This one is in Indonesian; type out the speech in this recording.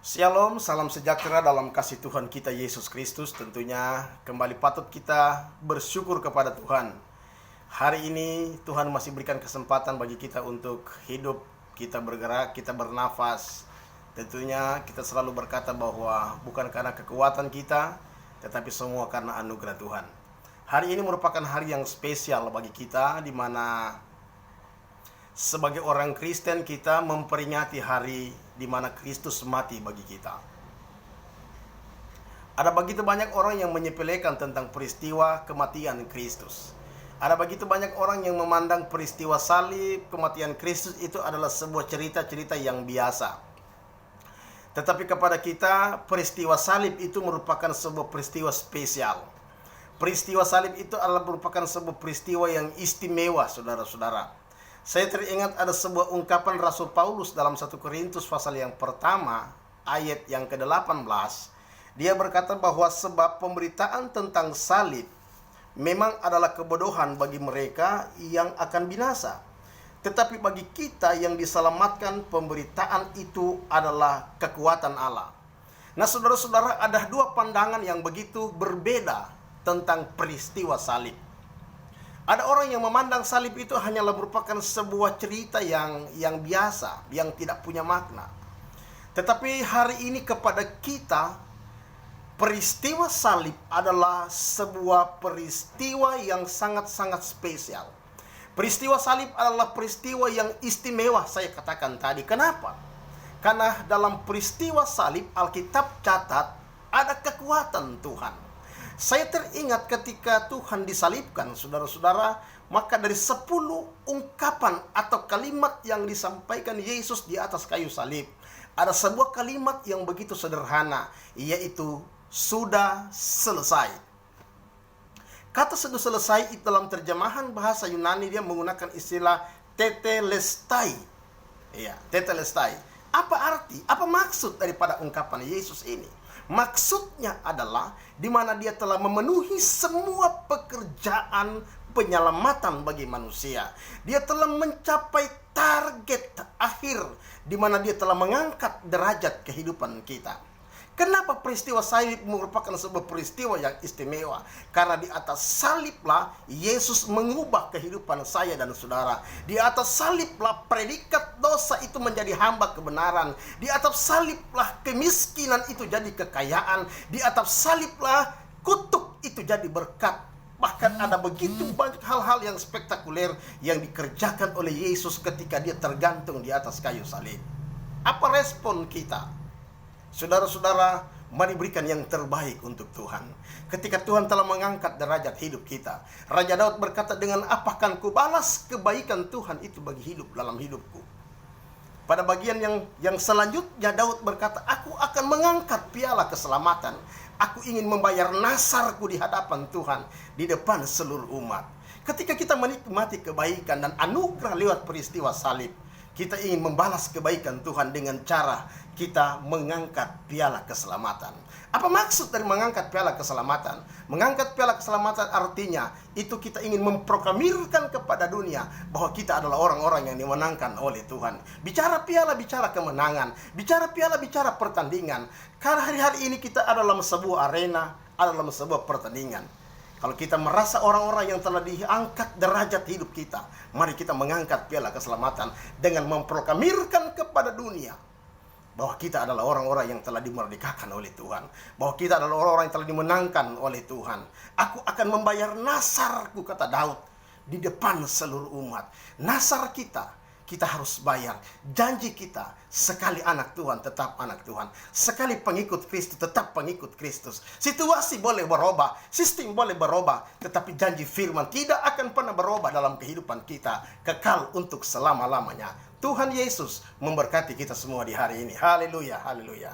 Shalom, salam sejahtera dalam kasih Tuhan kita Yesus Kristus. Tentunya kembali patut kita bersyukur kepada Tuhan. Hari ini Tuhan masih berikan kesempatan bagi kita untuk hidup, kita bergerak, kita bernafas. Tentunya kita selalu berkata bahwa bukan karena kekuatan kita, tetapi semua karena anugerah Tuhan. Hari ini merupakan hari yang spesial bagi kita, di mana sebagai orang Kristen kita memperingati hari di mana Kristus mati bagi kita. Ada begitu banyak orang yang menyepelekan tentang peristiwa kematian Kristus. Ada begitu banyak orang yang memandang peristiwa salib, kematian Kristus itu adalah sebuah cerita-cerita yang biasa. Tetapi kepada kita, peristiwa salib itu merupakan sebuah peristiwa spesial. Peristiwa salib itu adalah merupakan sebuah peristiwa yang istimewa, saudara-saudara. Saya teringat ada sebuah ungkapan Rasul Paulus dalam 1 Korintus pasal yang pertama, ayat yang ke-18. Dia berkata bahwa sebab pemberitaan tentang salib memang adalah kebodohan bagi mereka yang akan binasa. Tetapi bagi kita yang diselamatkan, pemberitaan itu adalah kekuatan Allah. Nah, saudara-saudara, ada dua pandangan yang begitu berbeda tentang peristiwa salib. Ada orang yang memandang salib itu hanyalah merupakan sebuah cerita yang biasa, yang tidak punya makna. Tetapi hari ini kepada kita, peristiwa salib adalah sebuah peristiwa yang sangat-sangat spesial. Peristiwa salib adalah peristiwa yang istimewa, saya katakan tadi. Kenapa? Karena dalam peristiwa salib, Alkitab catat ada kekuatan Tuhan. Saya teringat ketika Tuhan disalibkan, saudara-saudara, maka dari 10 ungkapan atau kalimat yang disampaikan Yesus di atas kayu salib, ada sebuah kalimat yang begitu sederhana, yaitu sudah selesai. Kata sudah selesai itu dalam terjemahan bahasa Yunani dia menggunakan istilah tetelestai. Iya, tetelestai. Apa arti, apa maksud daripada ungkapan Yesus ini? Maksudnya adalah di mana dia telah memenuhi semua pekerjaan penyelamatan bagi manusia. Dia telah mencapai target akhir di mana dia telah mengangkat derajat kehidupan kita. Kenapa peristiwa salib merupakan sebuah peristiwa yang istimewa? Karena di atas saliblah Yesus mengubah kehidupan saya dan saudara. Di atas saliblah predikat dosa itu menjadi hamba kebenaran. Di atas saliblah kemiskinan itu jadi kekayaan. Di atas saliblah kutuk itu jadi berkat. Bahkan ada begitu banyak hal-hal yang spektakuler yang dikerjakan oleh Yesus ketika dia tergantung di atas kayu salib. Apa respon kita? Saudara-saudara, mari berikan yang terbaik untuk Tuhan. Ketika Tuhan telah mengangkat derajat hidup kita, Raja Daud berkata, dengan apa akan kubalas kebaikan Tuhan itu bagi hidup dalam hidupku. Pada bagian yang selanjutnya Daud berkata, aku akan mengangkat piala keselamatan. Aku ingin membayar nasarku di hadapan Tuhan, di depan seluruh umat. Ketika kita menikmati kebaikan dan anugerah lewat peristiwa salib, kita ingin membalas kebaikan Tuhan dengan cara kita mengangkat piala keselamatan. Apa maksud dari mengangkat piala keselamatan? Mengangkat piala keselamatan artinya itu kita ingin memproklamirkan kepada dunia bahwa kita adalah orang-orang yang dimenangkan oleh Tuhan. Bicara piala, bicara kemenangan. Bicara piala, bicara pertandingan. Karena hari-hari ini kita adalah sebuah arena, adalah sebuah pertandingan. Kalau kita merasa orang-orang yang telah diangkat derajat hidup kita, mari kita mengangkat piala keselamatan dengan memproklamirkan kepada dunia bahwa kita adalah orang-orang yang telah dimerdekakan oleh Tuhan, bahwa kita adalah orang-orang yang telah dimenangkan oleh Tuhan. Aku akan membayar nasarku, kata Daud, di depan seluruh umat. Nasar kita harus bayar. Janji kita, sekali anak Tuhan tetap anak Tuhan, sekali pengikut Kristus tetap pengikut Kristus. Situasi boleh berubah, sistem boleh berubah, tetapi janji firman tidak akan pernah berubah dalam kehidupan kita, kekal untuk selama-lamanya. Tuhan Yesus memberkati kita semua di hari ini. Haleluya, haleluya.